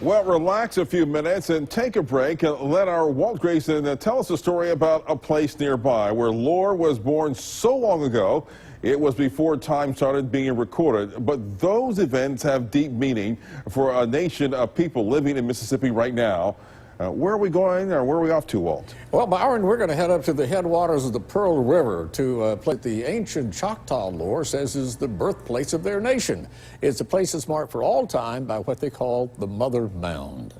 Well, relax a few minutes and take a break and let our Walt Grayson tell us a story about a place nearby where lore was born so long ago. It was before time started being recorded, but those events have deep meaning for a nation of people living in Mississippi right now. Where are we going, or where are we off to, Walt? Well, Byron, we're going to head up to the headwaters of the Pearl River to place the ancient Choctaw lore says is the birthplace of their nation. It's a place that's marked for all time by what they call the Mother Mound.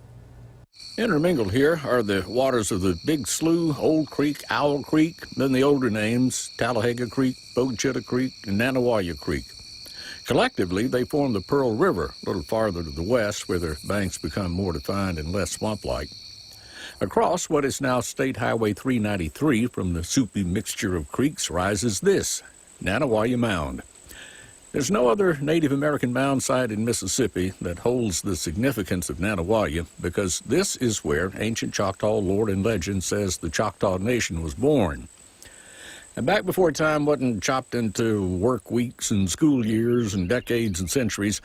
Intermingled here are the waters of the Big Slough, Old Creek, Owl Creek, then the older names, Talladega Creek, Bochitta Creek, and Nanih Creek. Collectively, they form the Pearl River, a little farther to the west, where their banks become more defined and less swamp-like. Across what is now State Highway 393 from the soupy mixture of creeks rises this, Nanih Mound. There's no other Native American mound site in Mississippi that holds the significance of Nanih because this is where ancient Choctaw lore and legend says the Choctaw Nation was born. And back before time wasn't chopped into work weeks and school years and decades and centuries,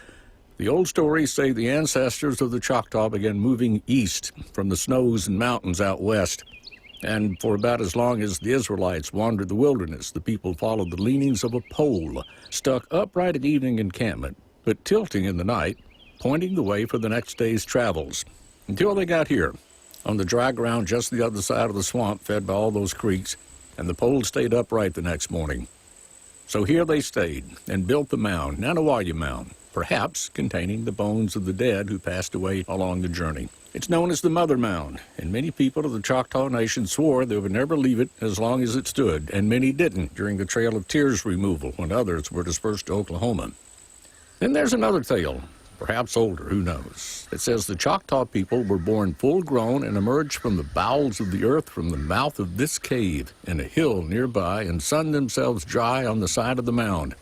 the old stories say the ancestors of the Choctaw began moving east from the snows and mountains out west. And for about as long as the Israelites wandered the wilderness, the people followed the leanings of a pole, stuck upright at evening encampment, but tilting in the night, pointing the way for the next day's travels, until they got here, on the dry ground just the other side of the swamp fed by all those creeks, and the pole stayed upright the next morning. So here they stayed and built the mound, Nanih Mound, perhaps containing the bones of the dead who passed away along the journey. It's known as the Mother Mound, and many people of the Choctaw Nation swore they would never leave it as long as it stood, and many didn't during the Trail of Tears removal when others were dispersed to Oklahoma. Then there's another tale, perhaps older, who knows. It says the Choctaw people were born full-grown and emerged from the bowels of the earth from the mouth of this cave in a hill nearby and sunned themselves dry on the side of the mound.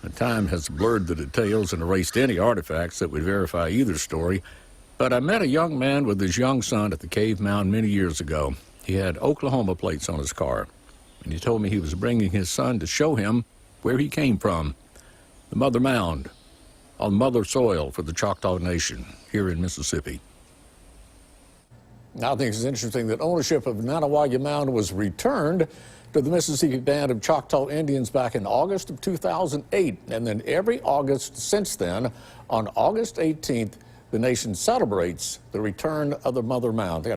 The time has blurred the details and erased any artifacts that would verify either story, but I met a young man with his young son at the cave mound many years ago. He had Oklahoma plates on his car, and he told me he was bringing his son to show him where he came from, the Mother Mound, on mother soil for the Choctaw Nation here in Mississippi. I think it's interesting that ownership of Nanih Mound was returned to the Mississippi Band of Choctaw Indians back in August of 2008. And then every August since then, on August 18th, the nation celebrates the return of the Mother Mound.